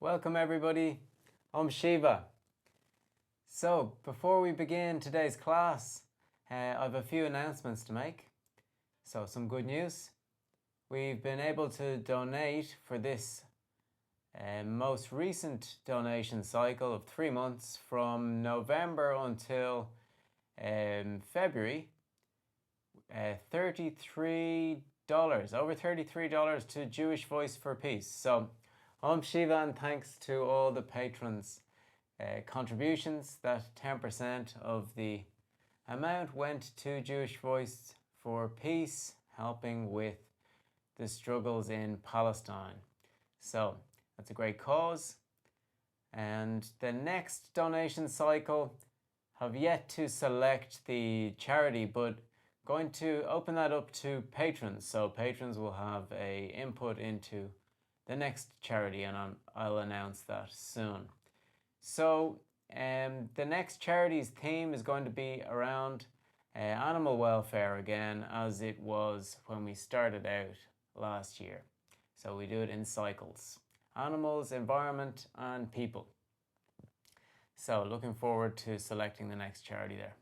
Welcome everybody, I'm Shiva. So before we begin today's class, I have a few announcements to make. So some good news. We've been able to donate for this most recent donation cycle of 3 months from November until February, $33, over $33 to Jewish Voice for Peace. So I'm Shiva, and thanks to all the patrons' contributions. That 10% of the amount went to Jewish Voice for Peace, helping with the struggles in Palestine. So that's a great cause. And the next donation cycle, have yet to select the charity, but going to open that up to patrons. So patrons will have a input into the next charity, and I'll announce that soon. So the next charity's theme is going to be around animal welfare again, as it was when we started out last year. So we do it in cycles: animals, environment, and people. So looking forward to selecting the next charity there.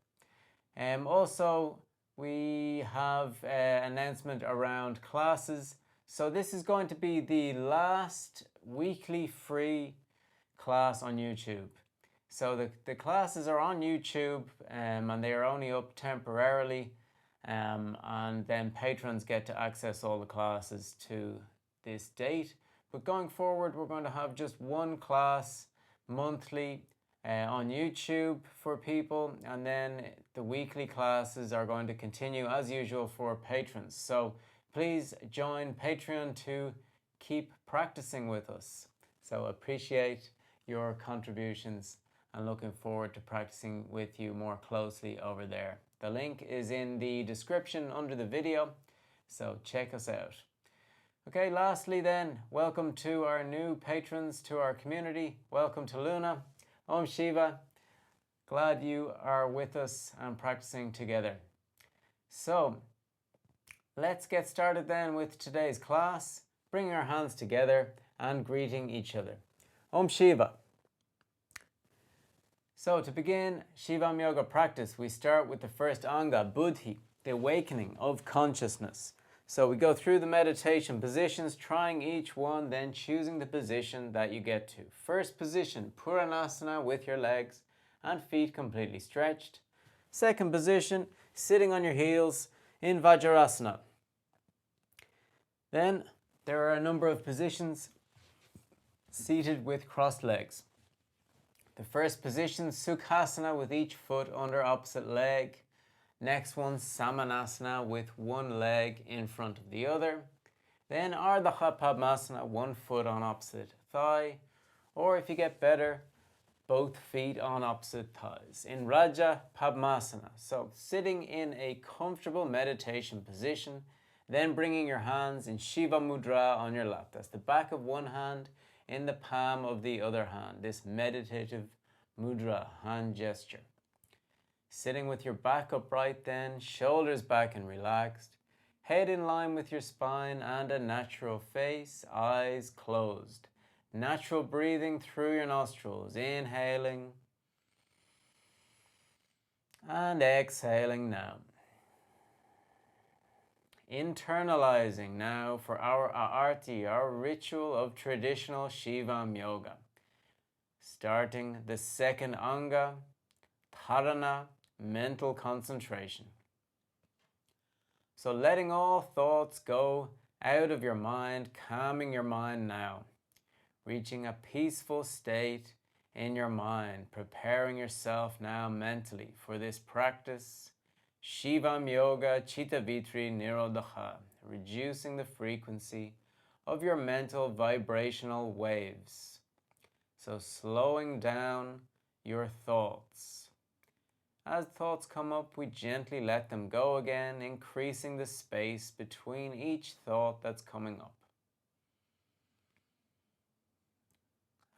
Also, we have an announcement around classes. So this is going to be the last weekly free class on YouTube. So the classes are on YouTube and they are only up temporarily, and then patrons get to access all the classes to this date. But going forward, we're going to have just one class monthly on YouTube for people, and then the weekly classes are going to continue as usual for patrons. So please join Patreon to keep practicing with us. So appreciate your contributions and looking forward to practicing with you more closely over there. The link is in the description under the video, so check us out. Okay, lastly then, welcome to our new patrons to our community. Welcome to Luna. Om Shiva. Glad you are with us and practicing together. So let's get started then with today's class, bringing our hands together and greeting each other. Om Shiva. So to begin Shivam Yoga practice, we start with the first anga, Buddhi, the awakening of consciousness. So we go through the meditation positions, trying each one, then choosing the position that you get to. First position, Purnasana, with your legs and feet completely stretched. Second position, sitting on your heels in Vajrasana. Then there are a number of positions seated with crossed legs. The first position, Sukhasana, with each foot under opposite leg. Next one, Samanasana, with one leg in front of the other. Then Ardha Padmasana, one foot on opposite thigh. Or if you get better, both feet on opposite thighs in Raja Padmasana. So sitting in a comfortable meditation position, then bringing your hands in Shiva Mudra on your lap. That's the back of one hand in the palm of the other hand. This meditative mudra, hand gesture. Sitting with your back upright then, shoulders back and relaxed, head in line with your spine and a natural face, eyes closed. Natural breathing through your nostrils, inhaling and exhaling now. Internalizing now for our arti, our ritual of traditional Shivam Yoga. Starting the second anga, Dharana, mental concentration. So letting all thoughts go out of your mind, calming your mind now. Reaching a peaceful state in your mind, preparing yourself now mentally for this practice. Shivam Yoga Chitta Vitri Nirodha, reducing the frequency of your mental vibrational waves. So slowing down your thoughts. As thoughts come up, we gently let them go again, increasing the space between each thought that's coming up.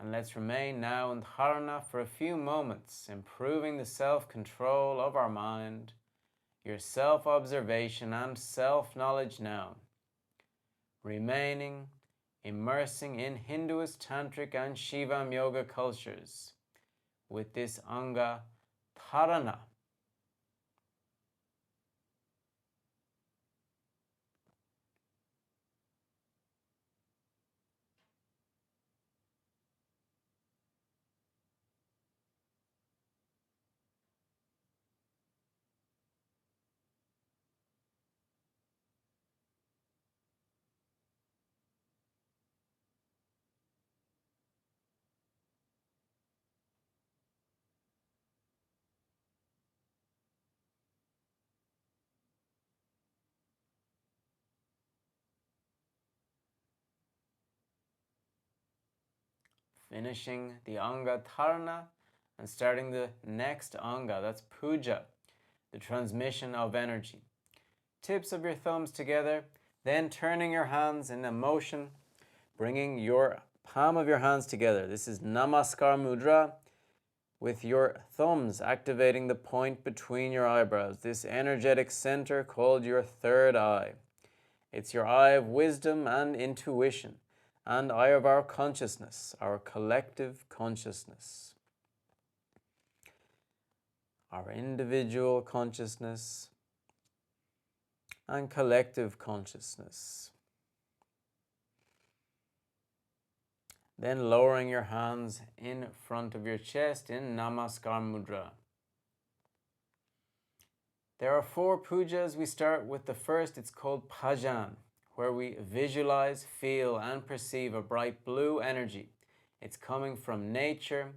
And let's remain now in Dharana for a few moments, improving the self-control of our mind, your self-observation and self-knowledge now. Remaining immersing in Hinduist, Tantric and Shivam Yoga cultures with this Anga Dharana. Finishing the Anga Dharana and starting the next Anga, that's Puja, the transmission of energy. Tips of your thumbs together, then turning your hands in a motion, bringing your palm of your hands together. This is Namaskar Mudra, with your thumbs activating the point between your eyebrows, this energetic center called your third eye. It's your eye of wisdom and intuition, and eye of our consciousness, our collective consciousness, our individual consciousness and collective consciousness. Then lowering your hands in front of your chest in Namaskar Mudra. There are 4 pujas. We start with the first. It's called Bhajan, where we visualize, feel, and perceive a bright blue energy. It's coming from nature,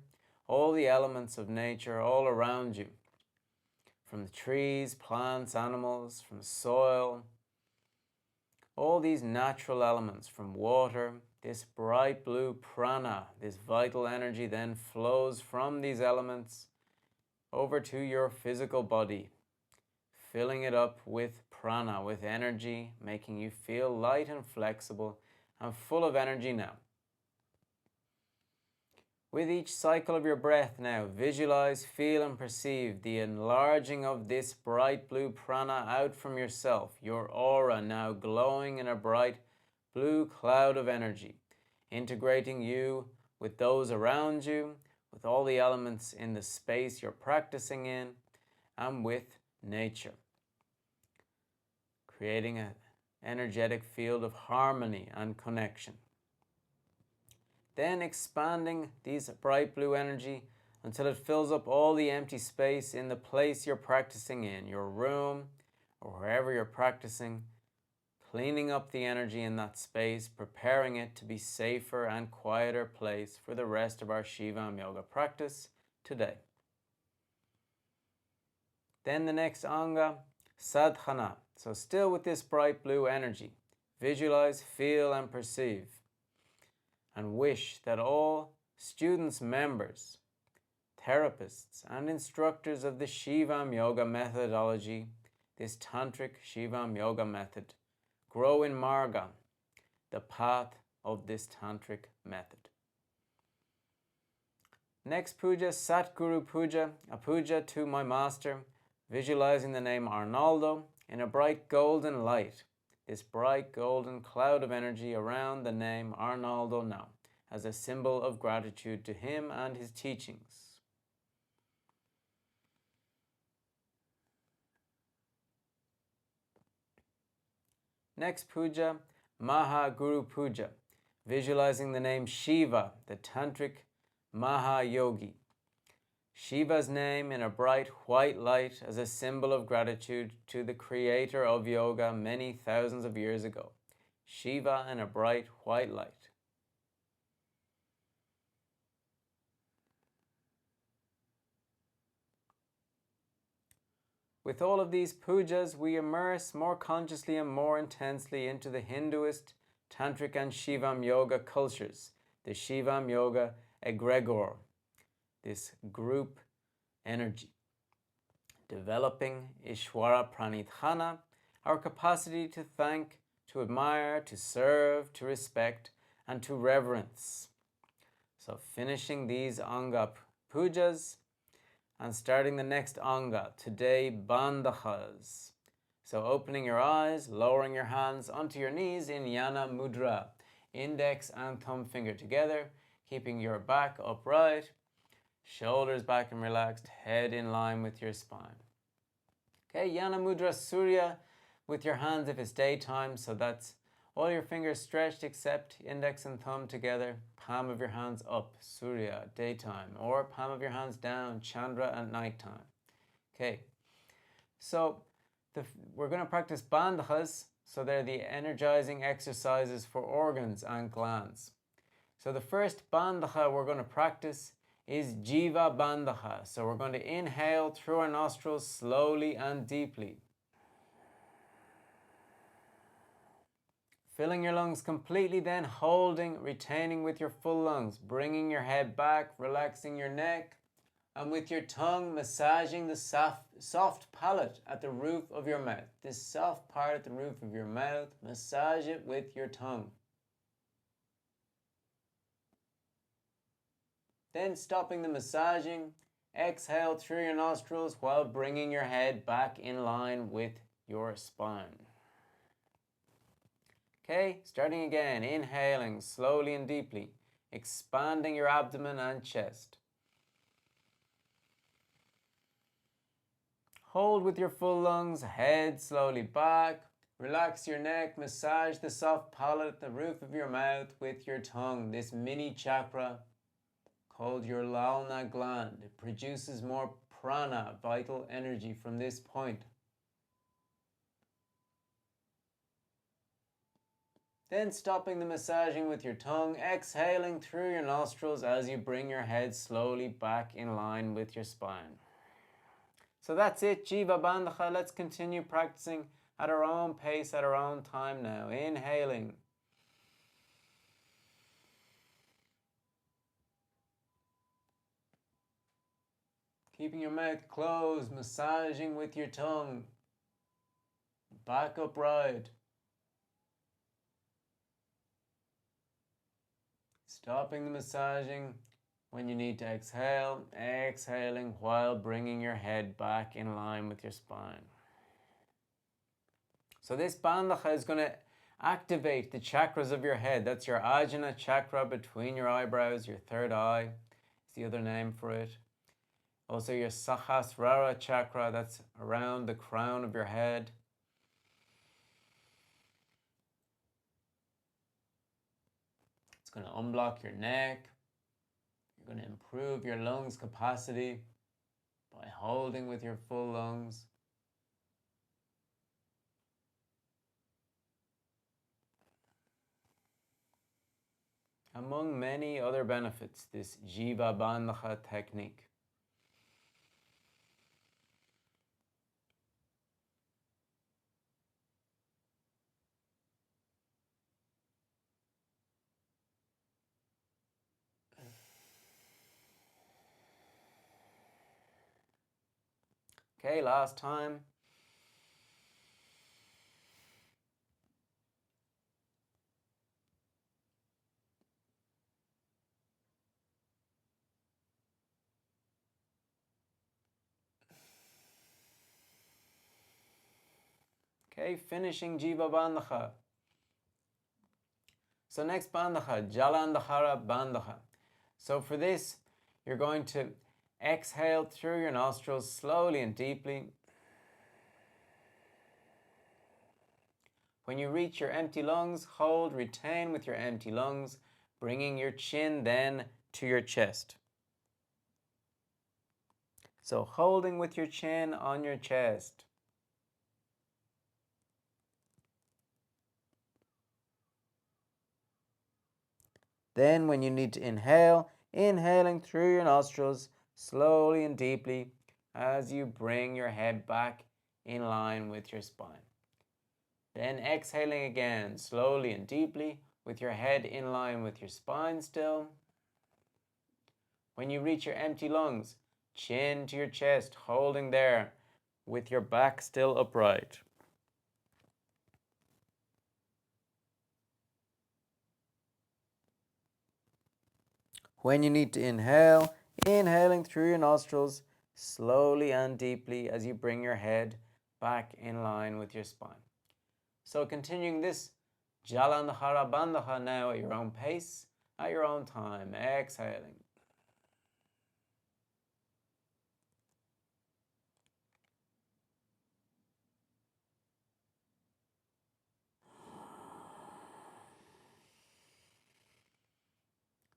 all the elements of nature all around you, from the trees, plants, animals, from soil, all these natural elements, from water. This bright blue prana, this vital energy, then flows from these elements over to your physical body, filling it up with prana, with energy, making you feel light and flexible and full of energy now. With each cycle of your breath now, visualize, feel and perceive the enlarging of this bright blue prana out from yourself, your aura now glowing in a bright blue cloud of energy, integrating you with those around you, with all the elements in the space you're practicing in, and with nature, creating an energetic field of harmony and connection. Then expanding this bright blue energy until it fills up all the empty space in the place you're practicing in, your room or wherever you're practicing, cleaning up the energy in that space, preparing it to be safer and quieter place for the rest of our Shivam Yoga practice today. Then the next Anga, Sadhana. So still with this bright blue energy, visualize, feel and perceive, and wish that all students, members, therapists and instructors of the Shivam Yoga methodology, this Tantric Shivam Yoga method, grow in Marga, the path of this Tantric method. Next puja, Satguru Puja, a puja to my master, visualizing the name Arnaldo in a bright golden light, this bright golden cloud of energy around the name Arnaldo now, as a symbol of gratitude to him and his teachings. Next puja, Maha Guru Puja, visualizing the name Shiva, the Tantric Maha Yogi. Shiva's name in a bright white light as a symbol of gratitude to the creator of yoga many thousands of years ago. Shiva in a bright white light. With all of these pujas, we immerse more consciously and more intensely into the Hinduist, Tantric and Shivam Yoga cultures, the Shivam Yoga egregor, this group energy, developing Ishwara Pranidhana, our capacity to thank, to admire, to serve, to respect, and to reverence. So finishing these Anga pujas, and starting the next Anga, today Bandhas. So opening your eyes, lowering your hands onto your knees in Jana Mudra, Index and thumb finger together, keeping your back upright, shoulders back and relaxed, head in line with your spine. Okay, Jana Mudra Surya with your hands if it's daytime, so that's all your fingers stretched except index and thumb together, palm of your hands up, Surya, daytime, or palm of your hands down, Chandra, at nighttime. Okay, so we're going to practice bandhas, so they're the energizing exercises for organs and glands. So the first bandha we're going to practice is Jiva Bandha. So we're going to inhale through our nostrils slowly and deeply, filling your lungs completely, then holding, retaining with your full lungs, bringing your head back, relaxing your neck, and with your tongue massaging the soft palate at the roof of your mouth. This soft part at the roof of your mouth, massage it with your tongue. Then stopping the massaging, exhale through your nostrils while bringing your head back in line with your spine. Okay, starting again, inhaling slowly and deeply, expanding your abdomen and chest. Hold with your full lungs, head slowly back, relax your neck, massage the soft palate at the roof of your mouth with your tongue. This mini chakra called your Lalna gland. It produces more prana, vital energy from this point. Then stopping the massaging with your tongue, exhaling through your nostrils as you bring your head slowly back in line with your spine. So that's it, Jiva Bandha. Let's continue practicing at our own pace, at our own time now. Inhaling. Keeping your mouth closed, massaging with your tongue. Back upright. Stopping the massaging when you need to exhale, exhaling while bringing your head back in line with your spine. So this bandha is going to activate the chakras of your head. That's your Ajna chakra between your eyebrows, your third eye is the other name for it. Also your Sahasrara chakra, that's around the crown of your head. It's going to unblock your neck. You're going to improve your lungs capacity by holding with your full lungs. Among many other benefits, this Jiva Bandha technique. Okay, last time. Okay, finishing Jiva Bandha. So next bandha, Jalandhara Bandha. So for this, you're going to exhale through your nostrils slowly and deeply. When you reach your empty lungs, hold, retain with your empty lungs, bringing your chin then to your chest. So holding with your chin on your chest. Then when you need to inhale, inhaling through your nostrils slowly and deeply as you bring your head back in line with your spine. Then exhaling again, slowly and deeply with your head in line with your spine still. When you reach your empty lungs, chin to your chest, holding there with your back still upright. When you need to inhale, inhaling through your nostrils slowly and deeply as you bring your head back in line with your spine. So continuing this Jalandhara Bandha now at your own pace, at your own time. Exhaling.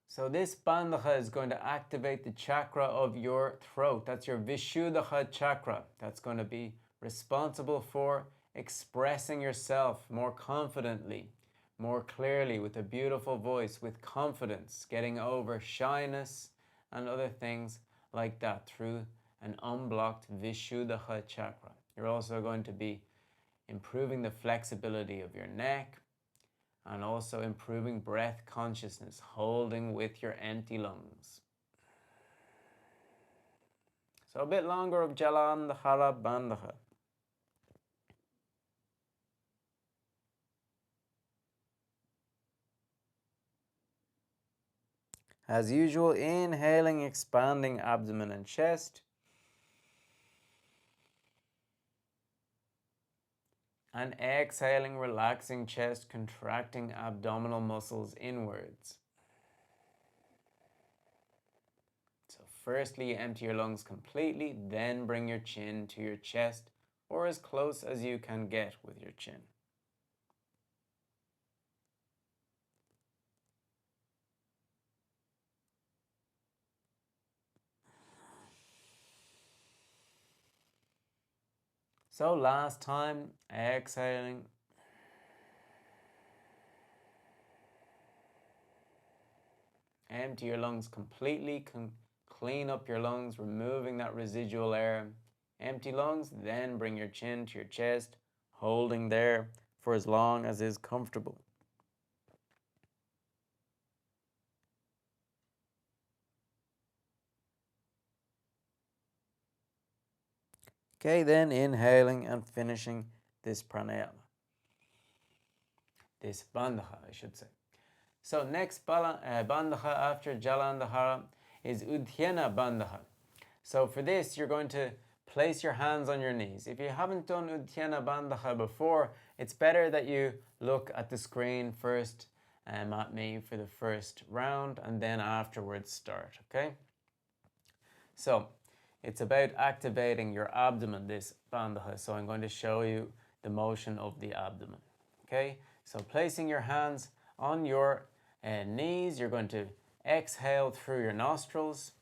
So this bandha is going to activate the chakra of your throat. That's your Vishuddha chakra. That's going to be responsible for expressing yourself more confidently, more clearly, with a beautiful voice, with confidence, getting over shyness and other things like that through an unblocked Vishuddha chakra. You're also going to be improving the flexibility of your neck, and also improving breath consciousness, holding with your empty lungs. So a bit longer of Jalandhara Bandha. As usual, inhaling, expanding abdomen and chest. And exhaling, relaxing chest, contracting abdominal muscles inwards. So firstly, empty your lungs completely, then bring your chin to your chest, or as close as you can get with your chin. So last time, exhaling. Empty your lungs completely, clean up your lungs, removing that residual air. Empty lungs, then bring your chin to your chest, holding there for as long as is comfortable. Okay, then inhaling and finishing this pranayama. This bandha, I should say. So next bandha after Jalandhara is Udhyana Bandha. So for this, you're going to place your hands on your knees. If you haven't done Udhyana Bandha before, it's better that you look at the screen first at me for the first round, and then afterwards start, okay? So it's about activating your abdomen, this bandha. So I'm going to show you the motion of the abdomen, okay? So placing your hands on your knees, you're going to exhale through your nostrils.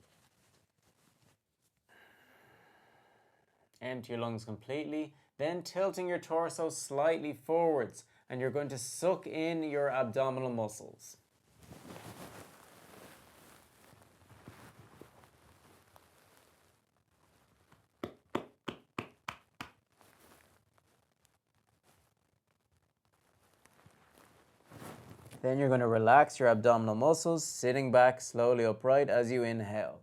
Empty your lungs completely, then tilting your torso slightly forwards, and you're going to suck in your abdominal muscles. Then you're going to relax your abdominal muscles, sitting back slowly upright as you inhale.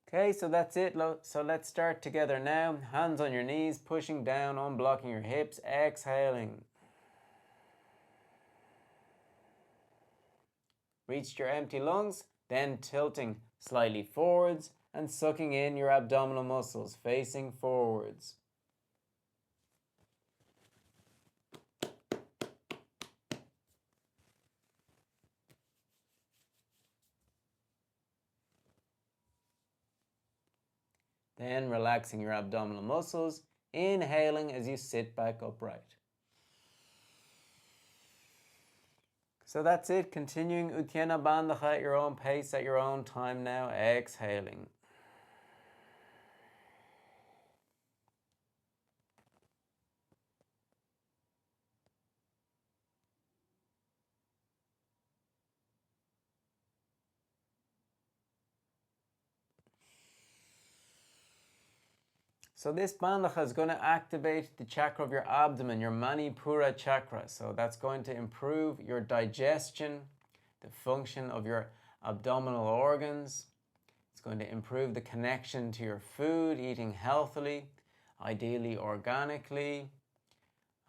Okay, so that's it. So let's start together now. Hands on your knees, pushing down, unblocking your hips, exhaling. Reach your empty lungs, then tilting slightly forwards and sucking in your abdominal muscles, facing forwards. Then relaxing your abdominal muscles, inhaling as you sit back upright. So that's it. Continuing Udhyana Bandha at your own pace, at your own time now. Exhaling. So this bandha is going to activate the chakra of your abdomen, your Manipura chakra. So that's going to improve your digestion, the function of your abdominal organs. It's going to improve the connection to your food, eating healthily, ideally organically,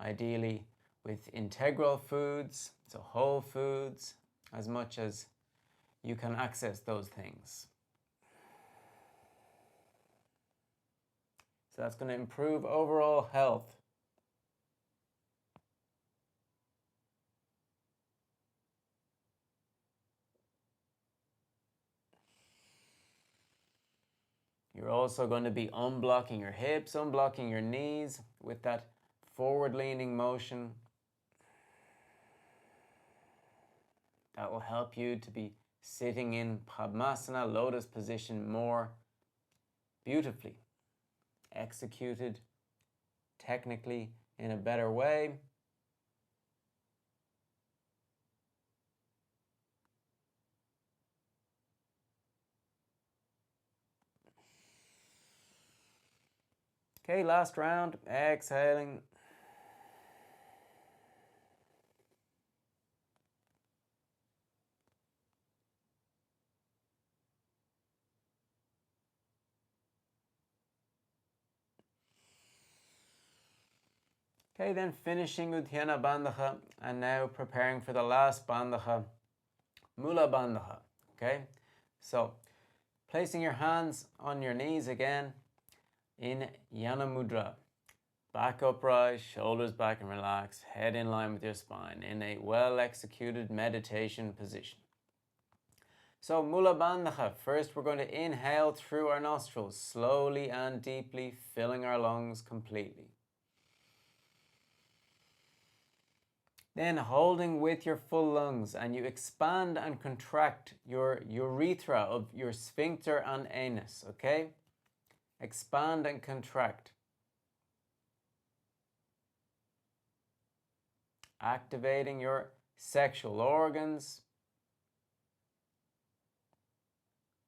ideally with integral foods, so whole foods, as much as you can access those things. So that's going to improve overall health. You're also going to be unblocking your hips, unblocking your knees with that forward-leaning motion. That will help you to be sitting in Padmasana, lotus position, more beautifully, executed technically in a better way. Okay, last round, exhaling. Okay, then finishing Uddiyana Bandha, and now preparing for the last Bandha, Mula Bandha. Okay, so placing your hands on your knees again in Jana Mudra. Back upright, shoulders back and relaxed, head in line with your spine in a well-executed meditation position. So Mula Bandha, first we're going to inhale through our nostrils, slowly and deeply, filling our lungs completely. Then holding with your full lungs, and you expand and contract your urethra of your sphincter and anus, okay? Expand and contract. Activating your sexual organs.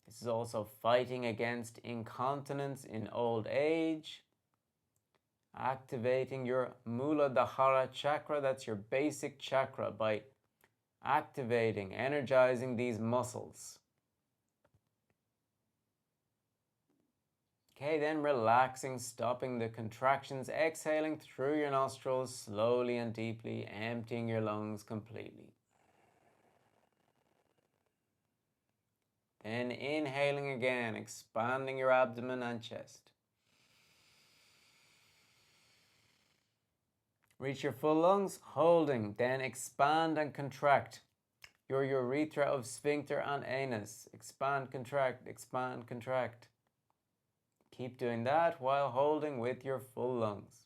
This is also fighting against incontinence in old age. Activating your Muladhara chakra, that's your basic chakra, by activating, energizing these muscles. Okay, then relaxing, stopping the contractions, exhaling through your nostrils slowly and deeply, emptying your lungs completely. Then inhaling again, expanding your abdomen and chest. Reach your full lungs, holding, then expand and contract your urethra of sphincter and anus. Expand, contract, expand, contract. Keep doing that while holding with your full lungs.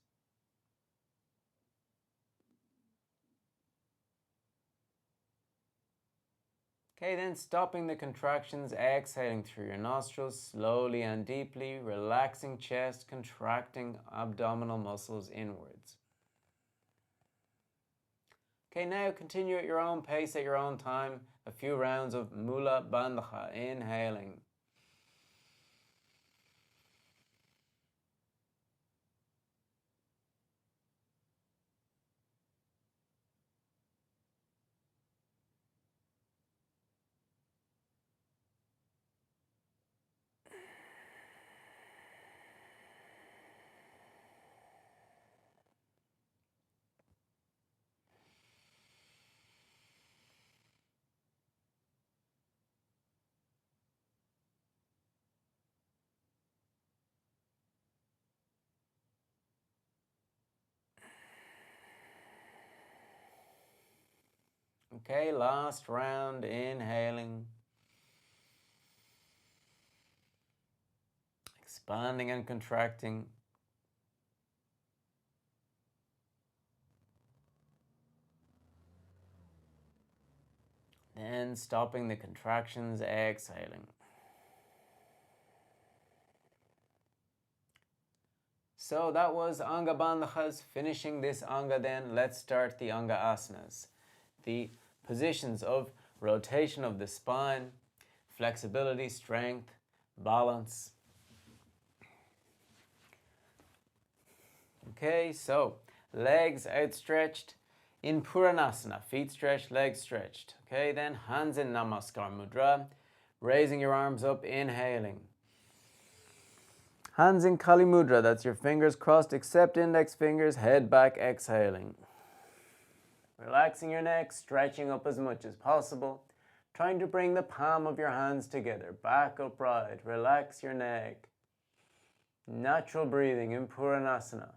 Okay, then stopping the contractions, exhaling through your nostrils slowly and deeply, relaxing chest, contracting abdominal muscles inwards. Okay, now continue at your own pace, at your own time. A few rounds of Mula Bandha, inhaling. Okay, last round, inhaling. Expanding and contracting. Then stopping the contractions, exhaling. So that was Anga Bandhas. Finishing this Anga then, let's start the Anga Asanas. The positions of rotation of the spine, flexibility, strength, balance. Okay, so legs outstretched in Puranasana, feet stretched, legs stretched. Okay, then hands in Namaskar Mudra, raising your arms up, inhaling. Hands in Kali Mudra, that's your fingers crossed except index fingers, head back, exhaling. Relaxing your neck, stretching up as much as possible. Trying to bring the palm of your hands together, back upright, relax your neck. Natural breathing in Puranasana.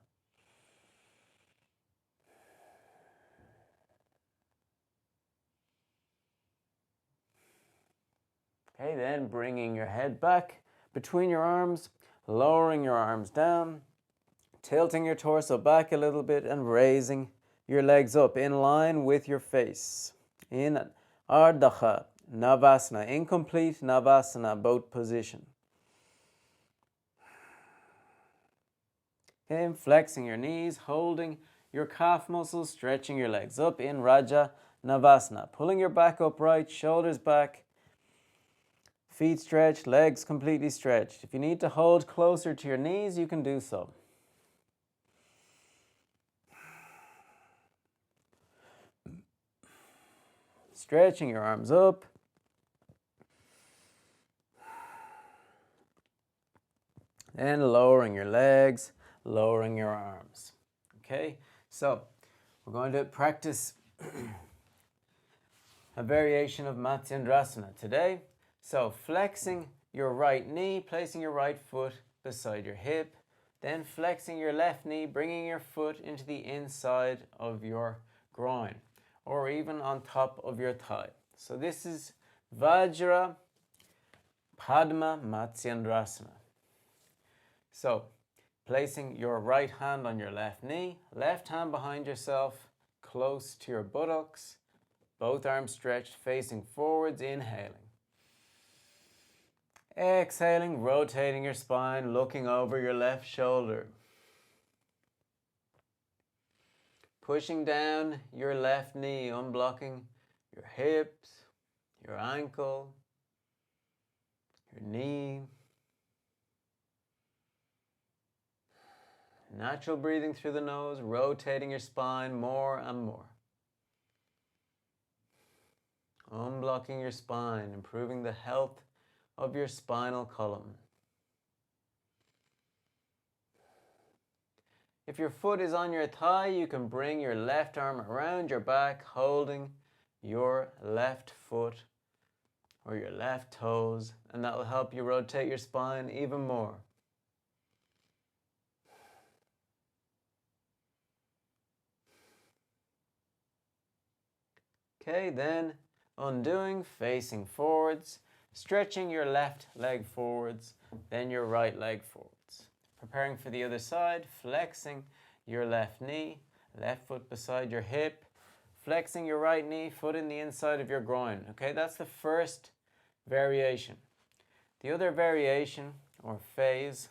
Okay, then bringing your head back between your arms, lowering your arms down, tilting your torso back a little bit and raising your legs up in line with your face. In Ardha Navasana, incomplete Navasana, boat position. Okay, flexing your knees, holding your calf muscles, stretching your legs up in Raja Navasana. Pulling your back upright, shoulders back, feet stretched, legs completely stretched. If you need to hold closer to your knees, you can do so. Stretching your arms up. And lowering your legs, lowering your arms. Okay, so we're going to practice a variation of Matsyandrasana today. So flexing your right knee, placing your right foot beside your hip, then flexing your left knee, bringing your foot into the inside of your groin, or even on top of your thigh. So this is Vajra, Padma, Matsyandrasana. So, placing your right hand on your left knee, left hand behind yourself, close to your buttocks, both arms stretched, facing forwards, inhaling. Exhaling, rotating your spine, looking over your left shoulder. Pushing down your left knee, unblocking your hips, your ankle, your knee. Natural breathing through the nose, rotating your spine more and more. Unblocking your spine, improving the health of your spinal column. If your foot is on your thigh, you can bring your left arm around your back, holding your left foot or your left toes, and that will help you rotate your spine even more. Okay, then undoing, facing forwards, stretching your left leg forwards, then your right leg forwards. Preparing for the other side, flexing your left knee, left foot beside your hip, flexing your right knee, foot in the inside of your groin. Okay, that's the first variation. The other variation, or phase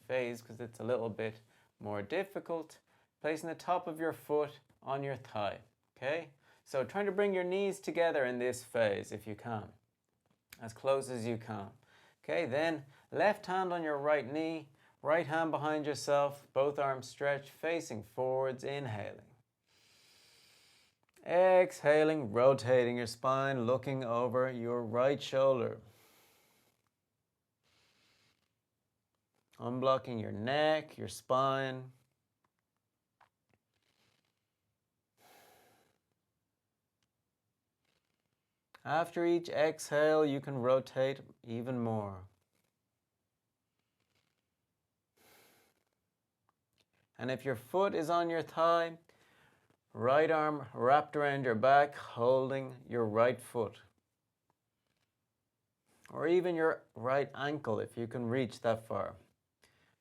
because it's a little bit more difficult, placing the top of your foot on your thigh. Okay, so trying to bring your knees together in this phase if you can, as close as you can. Okay, then left hand on your right knee, right hand behind yourself, both arms stretched, facing forwards, inhaling. Exhaling, rotating your spine, looking over your right shoulder. Unblocking your neck, your spine. After each exhale, you can rotate even more. And if your foot is on your thigh, right arm wrapped around your back, holding your right foot. Or even your right ankle if you can reach that far.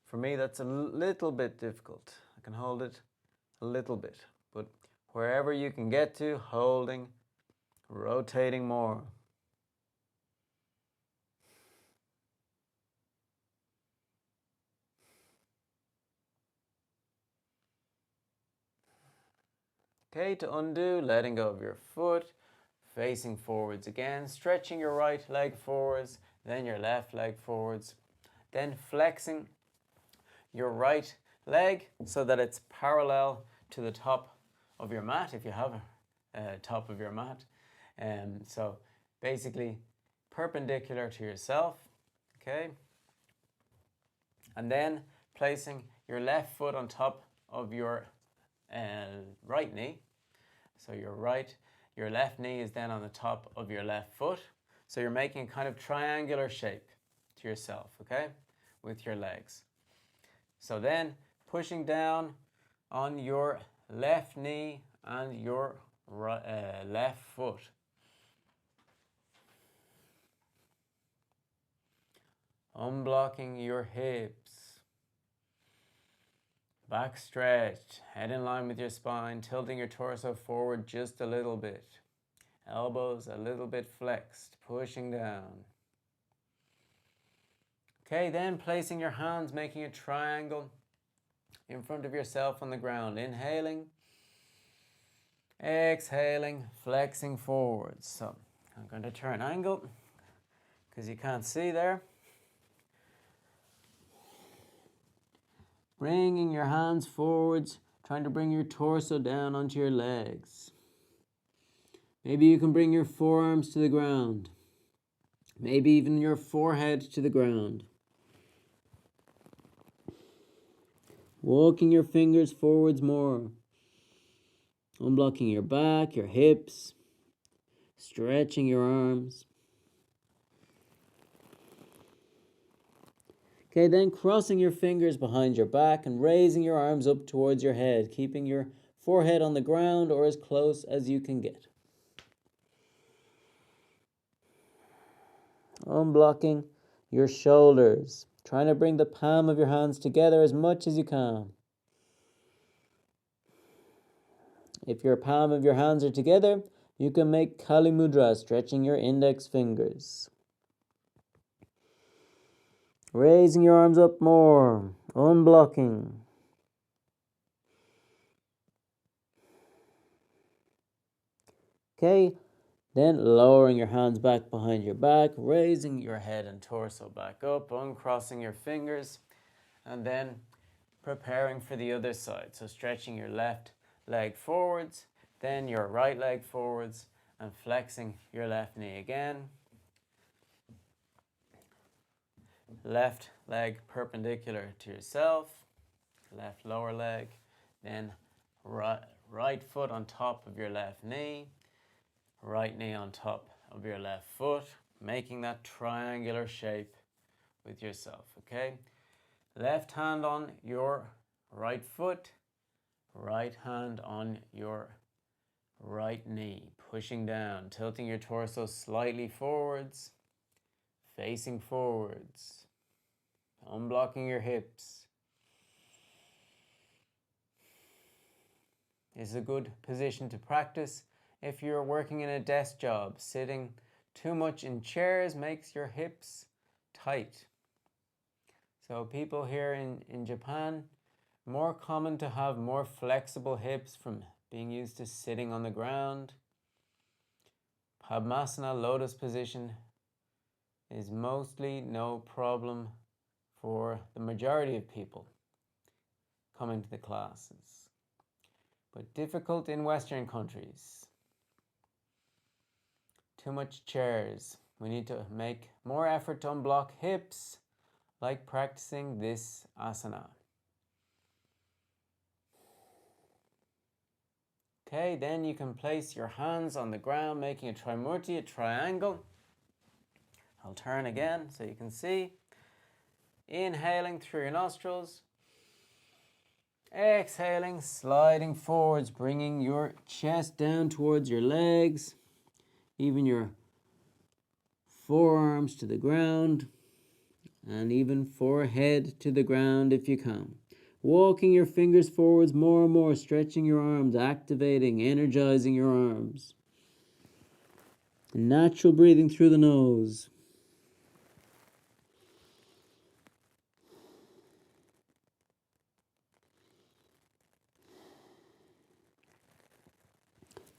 For me, that's a little bit difficult. I can hold it a little bit, but wherever you can get to, holding, rotating more. Okay, to undo, letting go of your foot, facing forwards again, stretching your right leg forwards, then your left leg forwards, then flexing your right leg so that it's parallel to the top of your mat if you have a top of your mat. So basically perpendicular to yourself, okay? And then placing your left foot on top of your right knee. So your left knee is then on the top of your left foot. So you're making a kind of triangular shape to yourself, okay, with your legs. So then pushing down on your left knee and your left foot. Unblocking your hips. Back stretched, head in line with your spine, tilting your torso forward just a little bit. Elbows a little bit flexed, pushing down. Okay, then placing your hands, making a triangle in front of yourself on the ground. Inhaling, exhaling, flexing forwards. So I'm going to turn angle because you can't see there. Bringing your hands forwards, trying to bring your torso down onto your legs. Maybe you can bring your forearms to the ground. Maybe even your forehead to the ground. Walking your fingers forwards more. Unblocking your back, your hips. Stretching your arms. Okay, then crossing your fingers behind your back and raising your arms up towards your head, keeping your forehead on the ground or as close as you can get. Unblocking your shoulders, trying to bring the palm of your hands together as much as you can. If your palm of your hands are together, you can make Kali Mudra, stretching your index fingers. Raising your arms up more, unblocking. Okay, then lowering your hands back behind your back, raising your head and torso back up, uncrossing your fingers, and then preparing for the other side. So stretching your left leg forwards, then your right leg forwards, and flexing your left knee again. Left leg perpendicular to yourself, left lower leg, then right foot on top of your left knee, right knee on top of your left foot, making that triangular shape with yourself, okay? Left hand on your right foot, right hand on your right knee, pushing down, tilting your torso slightly forwards, facing forwards, unblocking your hips. This is a good position to practice if you're working in a desk job. Sitting too much in chairs makes your hips tight. So people here in Japan, more common to have more flexible hips from being used to sitting on the ground. Padmasana, lotus position, is mostly no problem for the majority of people coming to the classes, but difficult in Western countries. Too much chairs. We need to make more effort to unblock hips, like practicing this asana. Okay, then you can place your hands on the ground, making a trimurti, a triangle. I'll turn again so you can see. Inhaling through your nostrils. Exhaling, sliding forwards, bringing your chest down towards your legs, even your forearms to the ground, and even forehead to the ground if you can. Walking your fingers forwards more and more, stretching your arms, activating, energizing your arms. Natural breathing through the nose.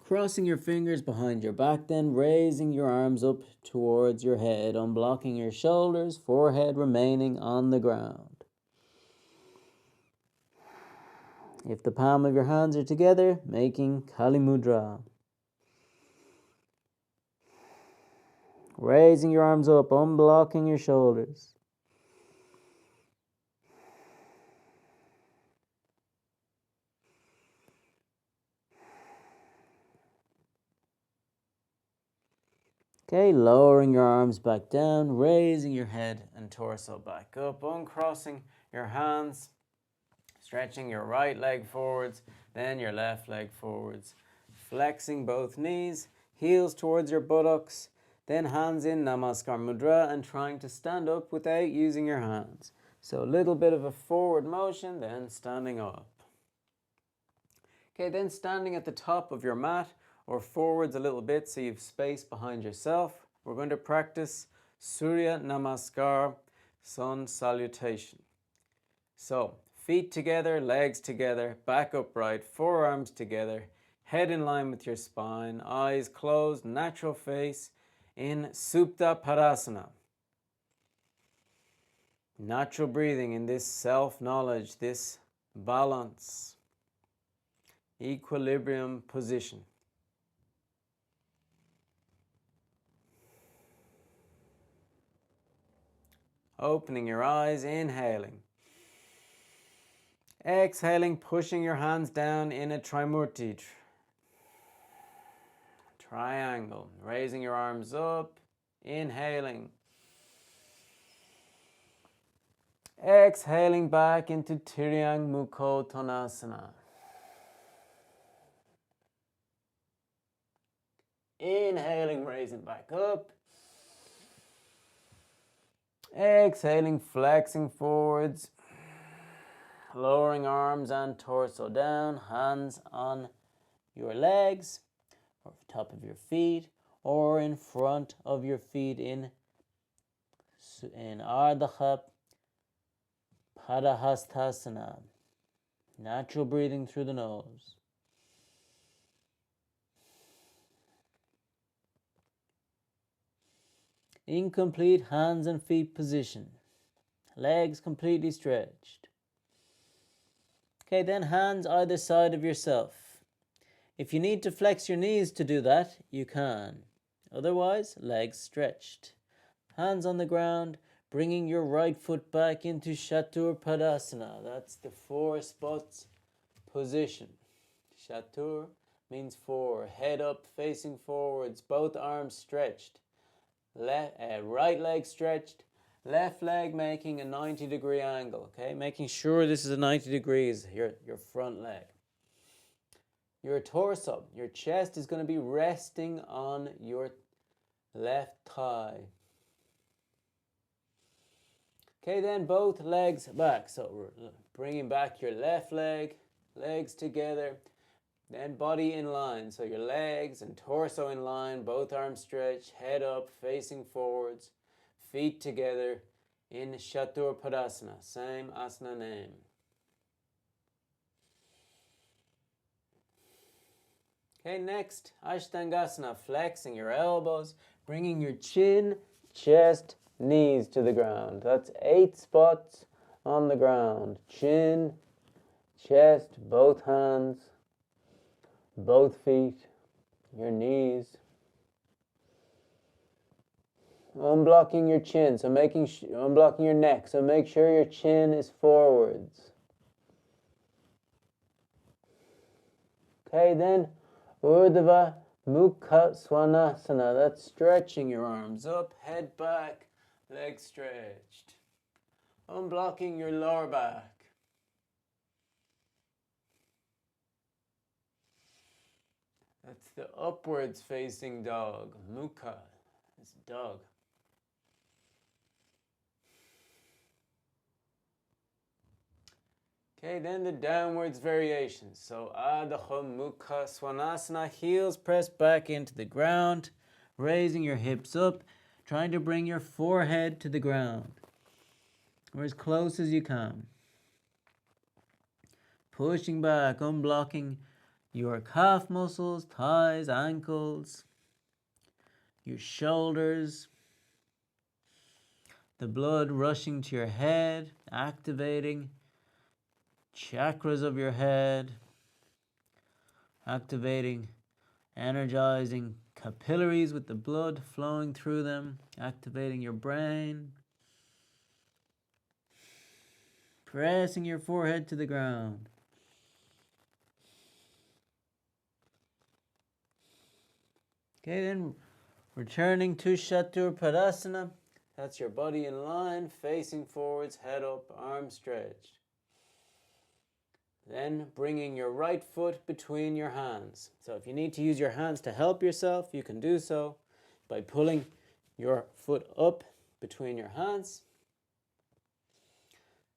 Crossing your fingers behind your back, then raising your arms up towards your head, unblocking your shoulders, forehead remaining on the ground. If the palm of your hands are together, making Kali Mudra. Raising your arms up, unblocking your shoulders. Okay, lowering your arms back down, raising your head and torso back up, uncrossing your hands, stretching your right leg forwards, then your left leg forwards, flexing both knees, heels towards your buttocks, Then hands in Namaskar Mudra and trying to stand up without using your hands. So a little bit of a forward motion, then standing up. Okay, then standing at the top of your mat or forwards a little bit so you have space behind yourself. We're going to practice Surya Namaskar, Sun Salutation. So, feet together, legs together, back upright, forearms together, head in line with your spine, eyes closed, natural face in Supta Padasana. Natural breathing in this self-knowledge, this balance, equilibrium position. Opening your eyes, inhaling. Exhaling, pushing your hands down in a Trimurti. Triangle. Raising your arms up, inhaling. Exhaling back into Tiryang Mukho Tonasana. Inhaling, raising back up. Exhaling, flexing forwards. Lowering arms and torso down, hands on your legs, or top of your feet, or in front of your feet in Ardha Padahastasana. Natural breathing through the nose. Incomplete hands and feet position. Legs completely stretched. Okay, then hands either side of yourself. If you need to flex your knees to do that, you can. Otherwise, legs stretched. Hands on the ground, bringing your right foot back into Chatur Padasana. That's the 4 spots position. Chatur means 4. Head up, facing forwards, both arms stretched. Right leg stretched. Left leg making a 90-degree angle, okay? Making sure this is a 90 degrees, your front leg. Your torso, your chest is going to be resting on your left thigh. Okay, then both legs back. So we're bringing back your left leg, legs together, then body in line. So your legs and torso in line, both arms stretched, head up, facing forwards. Feet together in Chatur Padasana, same asana name. Okay, next, Ashtangasana, flexing your elbows, bringing your chin, chest, knees to the ground. That's 8 spots on the ground. Chin, chest, both hands, both feet, your knees. Unblocking your chin, so unblocking your neck, so make sure your chin is forwards. Okay, then Urdhva Mukha Svanasana, that's stretching your arms up, head back, legs stretched. Unblocking your lower back. That's the upwards facing dog, Mukha, it's dog. Okay, then the downwards variations. So Adha Mukha Svanasana, heels pressed back into the ground, raising your hips up, trying to bring your forehead to the ground, or as close as you can. Pushing back, unblocking your calf muscles, thighs, ankles, your shoulders, the blood rushing to your head, activating chakras of your head, activating, energizing capillaries with the blood flowing through them, activating your brain, pressing your forehead to the ground. Okay, then returning to Chatur Padasana. That's your body in line, facing forwards, head up, arms stretched. Then bringing your right foot between your hands. So if you need to use your hands to help yourself, you can do so. by pulling your foot up between your hands.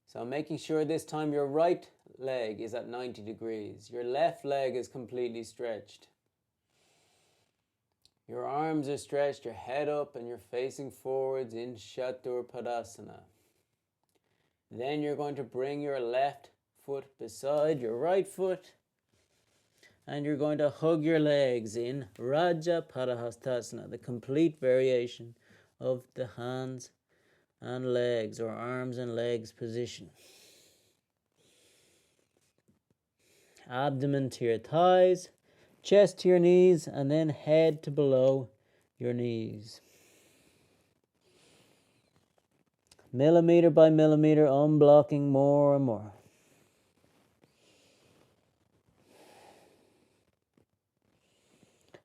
So making sure this time your right leg is at 90 degrees. Your left leg is completely stretched. Your arms are stretched, your head up, and you're facing forwards in Chatur Padasana. Then you're going to bring your left foot beside your right foot, and you're going to hug your legs in Vajra Padahastasana, the complete variation of the hands and legs, or arms and legs position. Abdomen to your thighs, chest to your knees, and then head to below your knees. Millimeter by millimeter, unblocking more and more.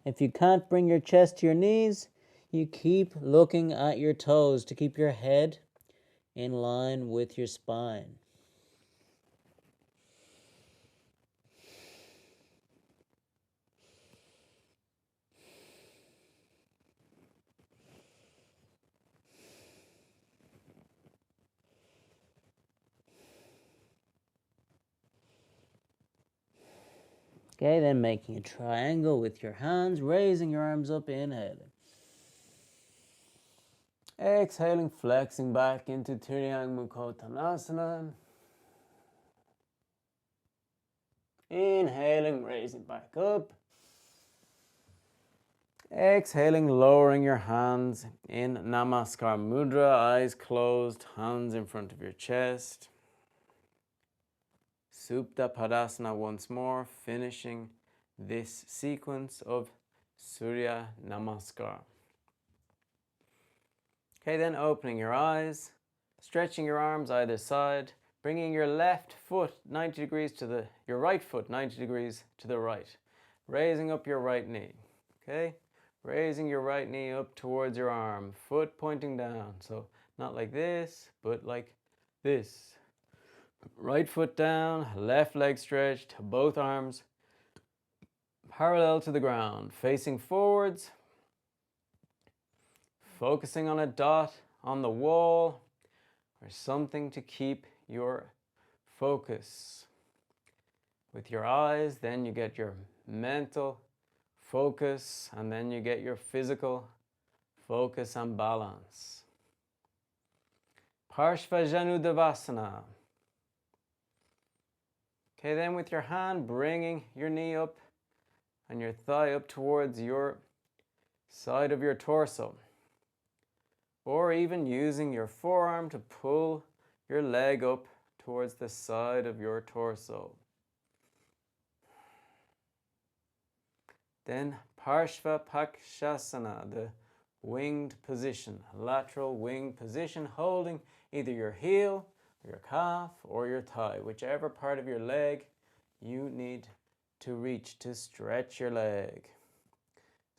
If you can't bring your chest to your knees, you keep looking at your toes to keep your head in line with your spine. Okay, then making a triangle with your hands, raising your arms up, inhaling. Exhaling, flexing back into Tiryang Mukhotanasana. Inhaling, raising back up. Exhaling, lowering your hands in Namaskar Mudra, eyes closed, hands in front of your chest. Supta Padasana once more, finishing this sequence of Surya Namaskar. Okay, then opening your eyes, stretching your arms either side, bringing your left foot 90 degrees to your right foot 90 degrees to the right, raising up your right knee. Okay, raising your right knee up towards your arm, foot pointing down. So not like this, but like this. Right foot down, left leg stretched, both arms parallel to the ground, facing forwards, focusing on a dot on the wall or something to keep your focus. With your eyes, then you get your mental focus, and then you get your physical focus and balance. Parshva. Okay, then with your hand, bringing your knee up and your thigh up towards your side of your torso. Or even using your forearm to pull your leg up towards the side of your torso. Then Parshva Pakshasana, the winged position, lateral winged position, holding either your heel, your calf, or your thigh, whichever part of your leg you need to reach to stretch your leg.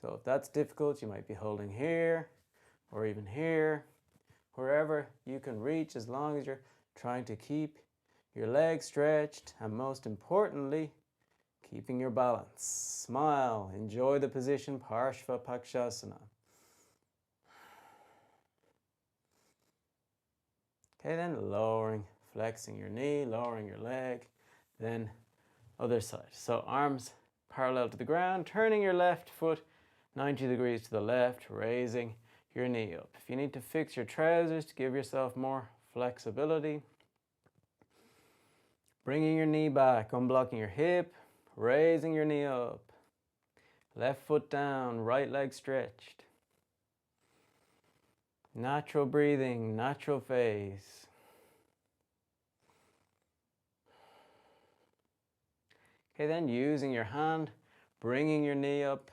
So if that's difficult, you might be holding here or even here, wherever you can reach, as long as you're trying to keep your leg stretched, and most importantly, keeping your balance. Smile, enjoy the position, Parshva Pakshasana. Okay, then lowering, flexing your knee, lowering your leg, then other side. So arms parallel to the ground, turning your left foot 90 degrees to the left, raising your knee up. If you need to fix your trousers to give yourself more flexibility, bringing your knee back, unblocking your hip, raising your knee up, left foot down, right leg stretched. Natural breathing, natural phase. Okay, then using your hand, bringing your knee up,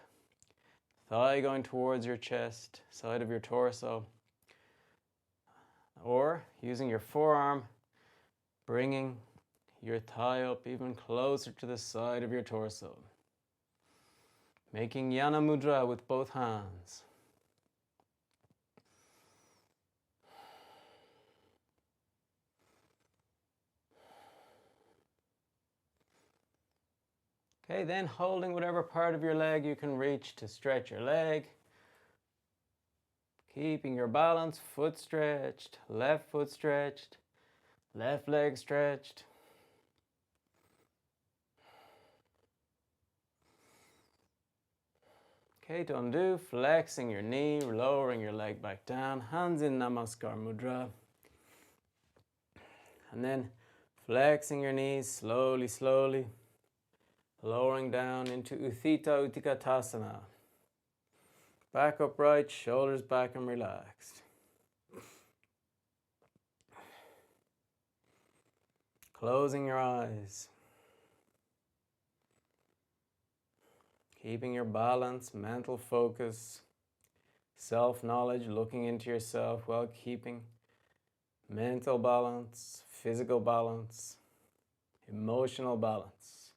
thigh going towards your chest, side of your torso. Or using your forearm, bringing your thigh up even closer to the side of your torso. Making Jana Mudra with both hands. Okay, then holding whatever part of your leg you can reach to stretch your leg. Keeping your balance, foot stretched, left foot stretched, left leg stretched. Okay, to undo, flexing your knee, lowering your leg back down, hands in Namaskar Mudra. And then flexing your knees slowly, slowly, lowering down into Utthita Utthikatasana. Back upright, shoulders back and relaxed. Closing your eyes. Keeping your balance, mental focus, self-knowledge, looking into yourself while keeping mental balance, physical balance, emotional balance.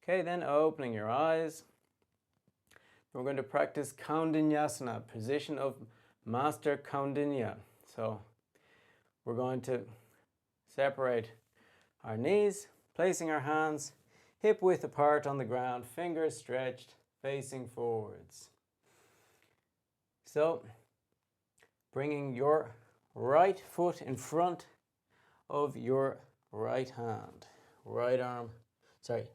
Okay, then opening your eyes. We're going to practice Kaundinyasana, position of Master Kaundinya. So we're going to separate our knees, placing our hands hip width apart on the ground, fingers stretched, facing forwards. So bringing your right foot in front of your right hand.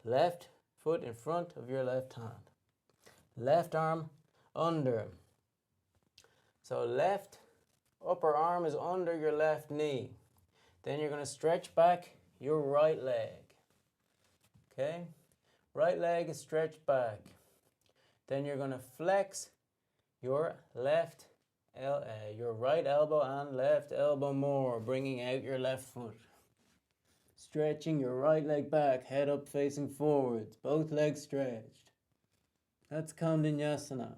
Left foot in front of your left hand. Left arm under. So left upper arm is under your left knee. Then you're going to stretch back your right leg. Okay? Right leg is stretched back. Then you're going to flex your your right elbow and left elbow more, bringing out your left foot. Stretching your right leg back, head up facing forwards, both legs stretched. That's Kaundinyasana.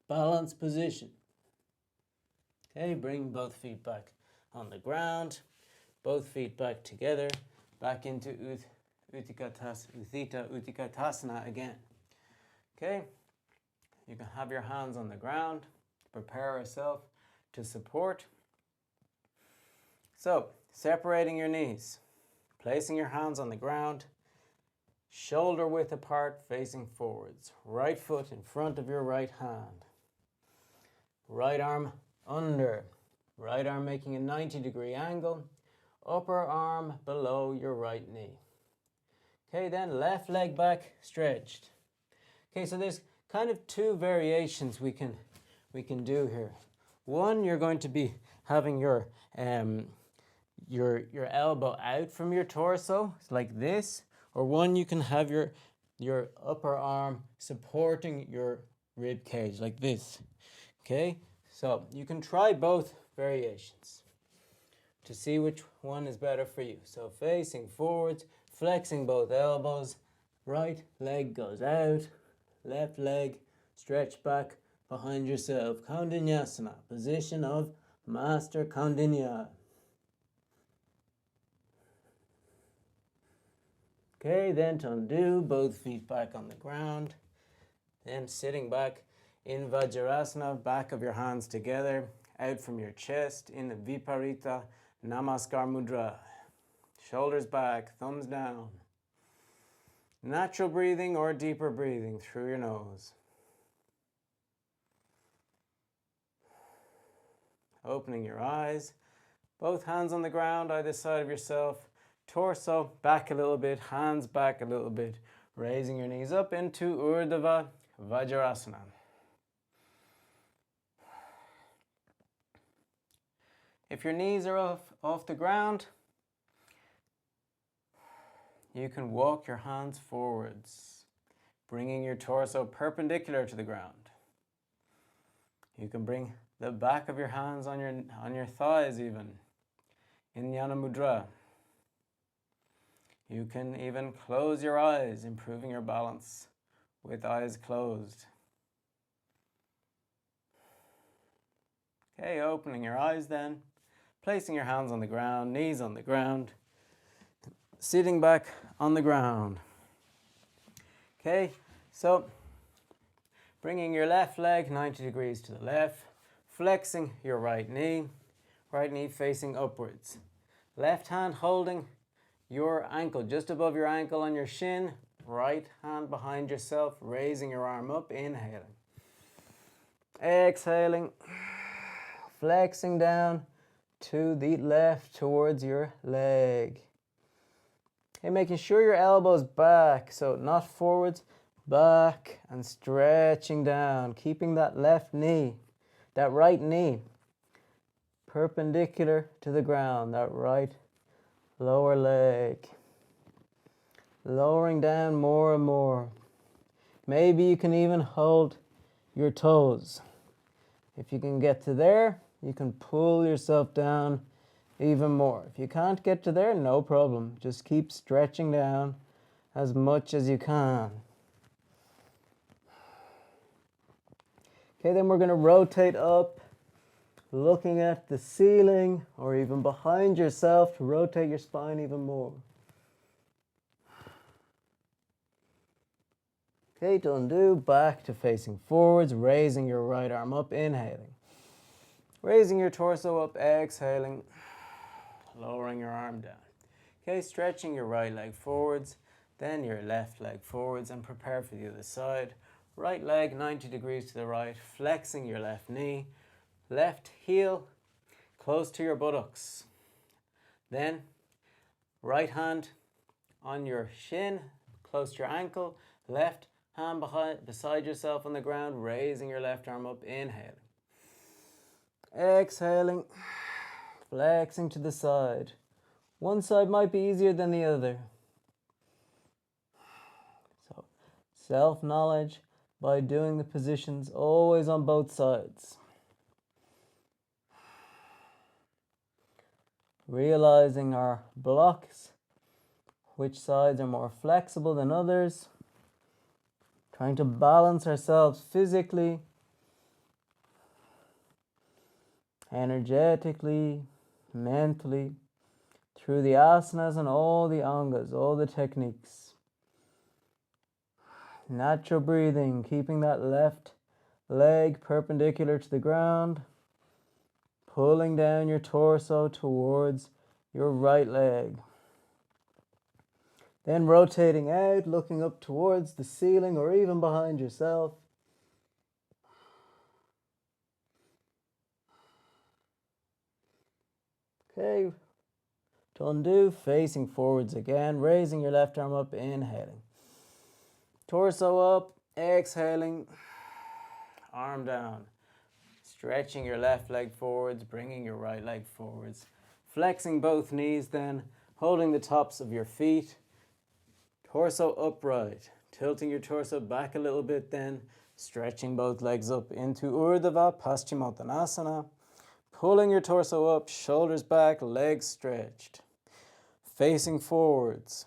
Balance position. Okay, bring both feet back on the ground, both feet back together, back into Utthita Utthikatasana again. Okay, you can have your hands on the ground, prepare yourself to support. So, separating your knees, placing your hands on the ground, shoulder width apart, facing forwards. Right foot in front of your right hand. Right arm under. Right arm making a 90-degree angle. Upper arm below your right knee. Okay, then left leg back, stretched. Okay, so there's kind of two variations we can do here. One, you're going to be having your elbow out from your torso, like this, or one you can have your upper arm supporting your rib cage, like this. Okay, so you can try both variations to see which one is better for you. So facing forwards, flexing both elbows, right leg goes out, left leg stretch back behind yourself. Kaundinyasana, position of Master Kaundinya. Okay, then to undo, both feet back on the ground. Then sitting back in Vajrasana, back of your hands together, out from your chest in the Viparita Namaskar Mudra. Shoulders back, thumbs down. Natural breathing or deeper breathing through your nose. Opening your eyes, both hands on the ground, either side of yourself. Torso back a little bit, hands back a little bit. Raising your knees up into Urdhva Vajrasana. If your knees are off the ground, you can walk your hands forwards, bringing your torso perpendicular to the ground. You can bring the back of your hands on your thighs even, in Jana Mudra. You can even close your eyes, improving your balance with eyes closed. Okay, opening your eyes then, placing your hands on the ground, knees on the ground, sitting back on the ground. Okay, so bringing your left leg 90 degrees to the left, flexing your right knee facing upwards. Left hand holding your ankle just above your ankle on your shin, Right hand behind yourself, raising your arm up, inhaling. Exhaling, flexing down to the left towards your leg. Okay, making sure your elbows back, so not forwards, back, and stretching down, keeping that left knee, that right knee, perpendicular to the ground, that right lower leg. Lowering down more and more. Maybe you can even hold your toes. If you can get to there, you can pull yourself down even more. If you can't get to there, no problem. Just keep stretching down as much as you can. Okay, then we're going to rotate up, looking at the ceiling or even behind yourself to rotate your spine even more. Okay, to undo, back to facing forwards, raising your right arm up, inhaling. Raising your torso up, exhaling, lowering your arm down. Okay, stretching your right leg forwards, then your left leg forwards, and prepare for the other side. Right leg 90 degrees to the right, flexing your left knee, left heel close to your buttocks. Then right hand on your shin, close to your ankle, left hand beside yourself on the ground, raising your left arm up, inhaling. Exhaling, flexing to the side. One side might be easier than the other. So, self-knowledge by doing the positions always on both sides. Realizing our blocks, which sides are more flexible than others. Trying to balance ourselves physically, energetically, mentally, through the asanas and all the angas, all the techniques. Natural breathing, keeping that left leg perpendicular to the ground, pulling down your torso towards your right leg. Then rotating out, looking up towards the ceiling or even behind yourself. Okay, to undo, facing forwards again, raising your left arm up, inhaling. Torso up, exhaling, arm down. Stretching your left leg forwards, bringing your right leg forwards. Flexing both knees then, holding the tops of your feet. Torso upright, tilting your torso back a little bit then, stretching both legs up into Urdhva Paschimottanasana. Pulling your torso up, shoulders back, legs stretched. Facing forwards.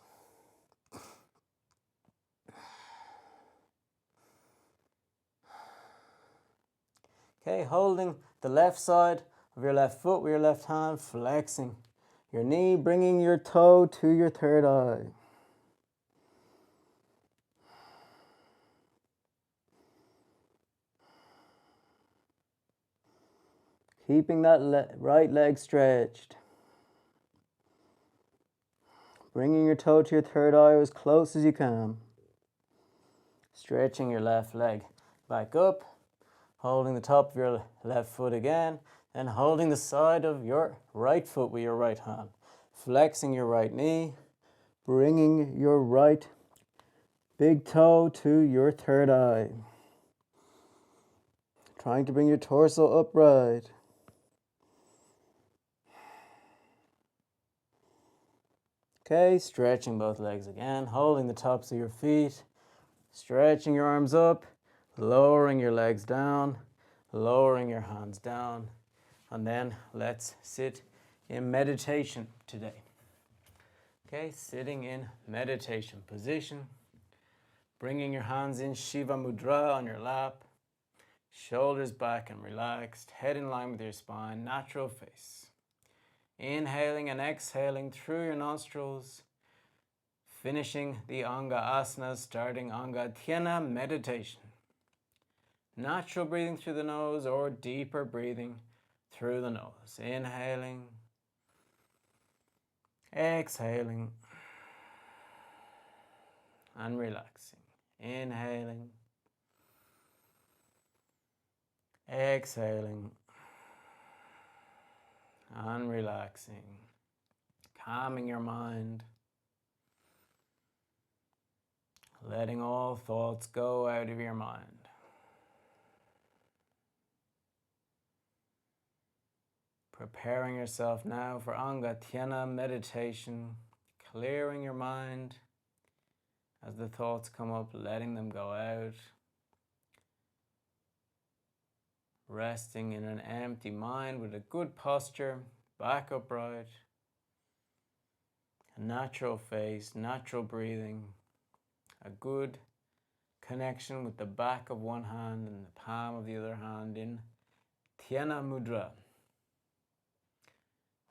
Okay, holding the left side of your left foot with your left hand, flexing your knee, bringing your toe to your third eye. Keeping that right leg stretched. Bringing your toe to your third eye as close as you can. Stretching your left leg back up. Holding the top of your left foot again. And holding the side of your right foot with your right hand. Flexing your right knee. Bringing your right big toe to your third eye. Trying to bring your torso upright. Okay, stretching both legs again, holding the tops of your feet, stretching your arms up, lowering your legs down, lowering your hands down, and then let's sit in meditation today. Okay, sitting in meditation position, bringing your hands in Shiva Mudra on your lap, shoulders back and relaxed, head in line with your spine, natural face. Inhaling and exhaling through your nostrils, finishing the Anga Asanas, starting Anga Dhyana meditation. Natural breathing through the nose or deeper breathing through the nose. Inhaling, exhaling, and relaxing. Inhaling, exhaling, and relaxing. Calming your mind, letting all thoughts go out of your mind. Preparing yourself now for Anga Thyana meditation, clearing your mind as the thoughts come up, letting them go out. Resting in an empty mind with a good posture, back upright, a natural face, natural breathing, a good connection with the back of one hand and the palm of the other hand in Thyana Mudra,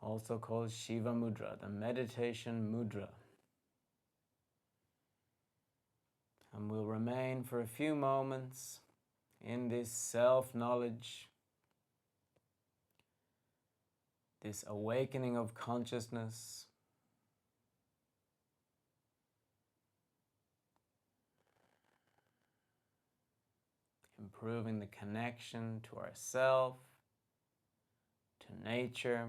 also called Shiva Mudra, the meditation mudra. And we'll remain for a few moments in this self-knowledge, this awakening of consciousness, improving the connection to ourself, to nature,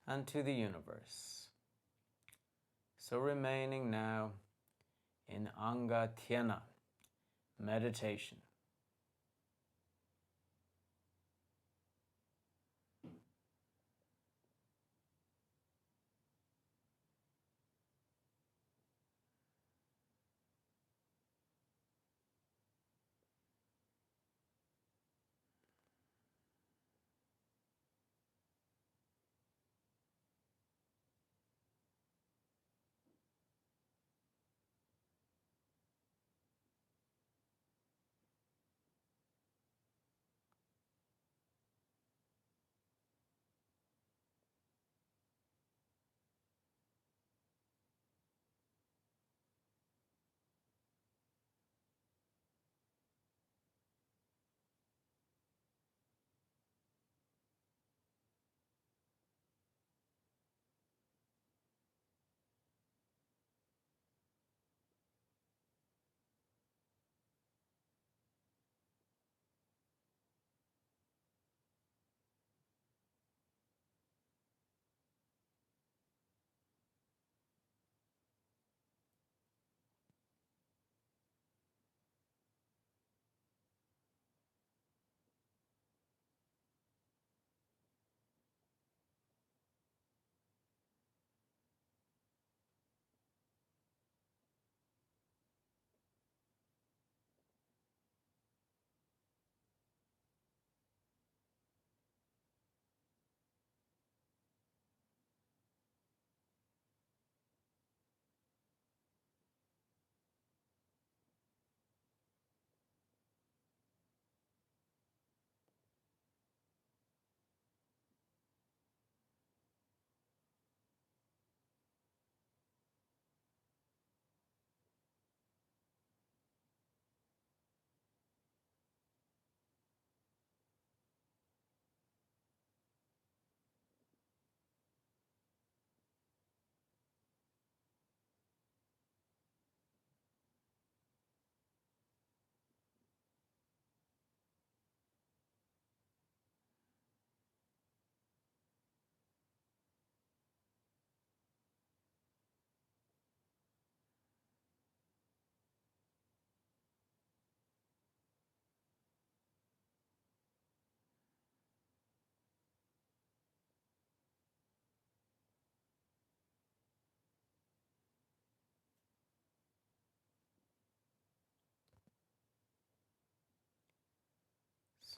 and to the universe. So remaining now in Anga Thyana meditation.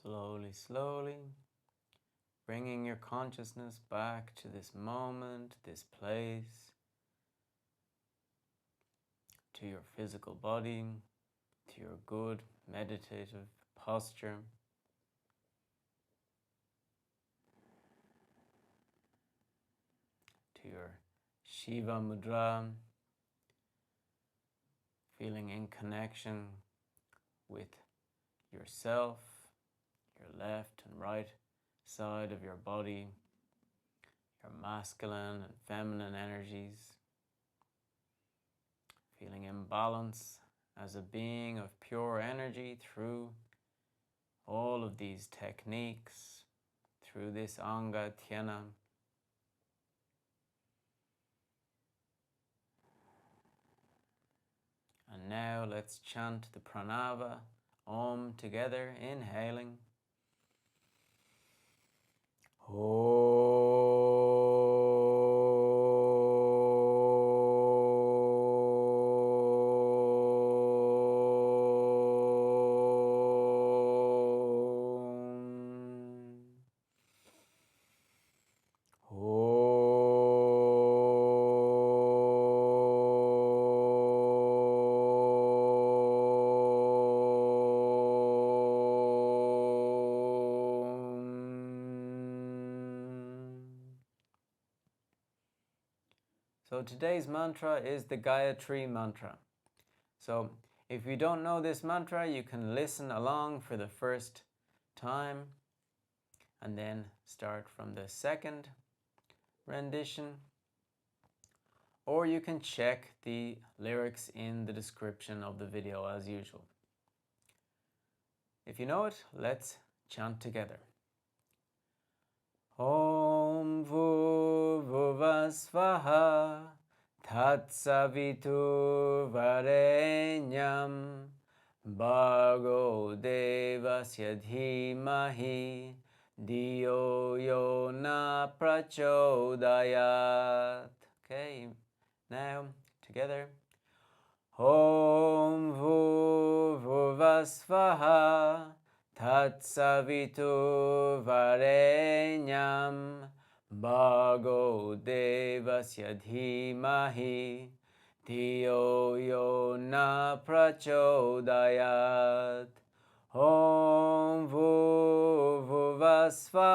Slowly, slowly, bringing your consciousness back to this moment, this place, to your physical body, to your good meditative posture. To your Shiva Mudra, feeling in connection with yourself, your left and right side of your body, your masculine and feminine energies, feeling in balance as a being of pure energy through all of these techniques, through this Anga Thyana. And now let's chant the pranava Om together, inhaling. So today's mantra is the Gayatri mantra. So if you don't know this mantra, you can listen along for the first time and then start from the second rendition. Or you can check the lyrics in the description of the video as usual. If you know it, let's chant together. Om Vuvasvaha Tatsavitu Varenyam Bhargo Devasya Dhimahi Diyo Yona Prachodayat. Okay, now together. Om Vuvasvaha Tatsavitu Varenyam Bhargo Devasya Dhimahi Diyo Yona Prachodayat. Om Vuvasvaha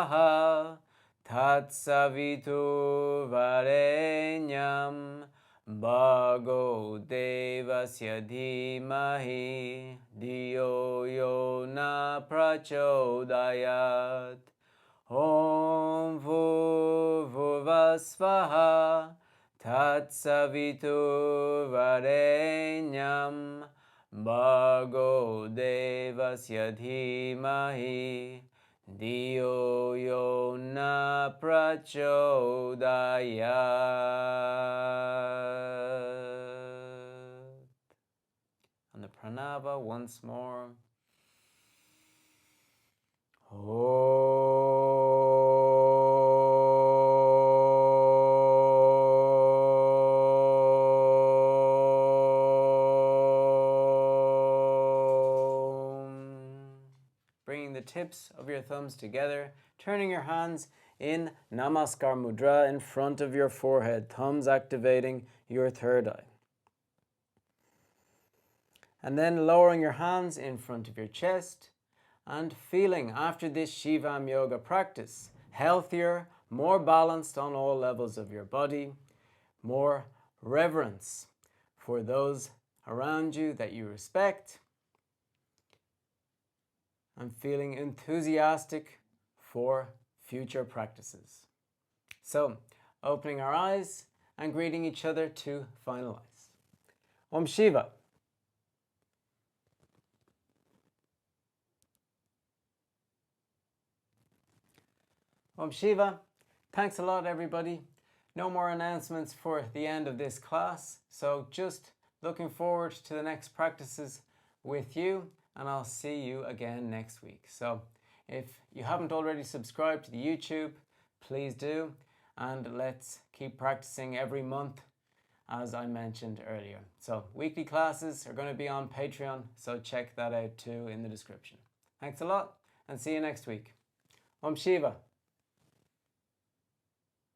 Tatsavitu Varenyam Bhargo Devasya Dhimahi Diyo Yona Prachodayat. Om Vuvasvaha Tatsavitu Varenyam Bhargo Devasya Dhimahi Diyo Yona Prachodayat. And the pranava once more. Bringing the tips of your thumbs together, turning your hands in Namaskar Mudra in front of your forehead, thumbs activating your third eye. And then lowering your hands in front of your chest and feeling, after this Shivam Yoga practice, healthier, more balanced on all levels of your body, more reverence for those around you that you respect, and feeling enthusiastic for future practices. So, opening our eyes and greeting each other to finalize. Om Shiva. Om Shiva. Thanks a lot, everybody. No more announcements for the end of this class, so just looking forward to the next practices with you, and I'll see you again next week. So if you haven't already subscribed to the YouTube, please do, and let's keep practicing every month as I mentioned earlier. So weekly classes are going to be on Patreon, so check that out too in the description. Thanks a lot and see you next week. Om Shiva.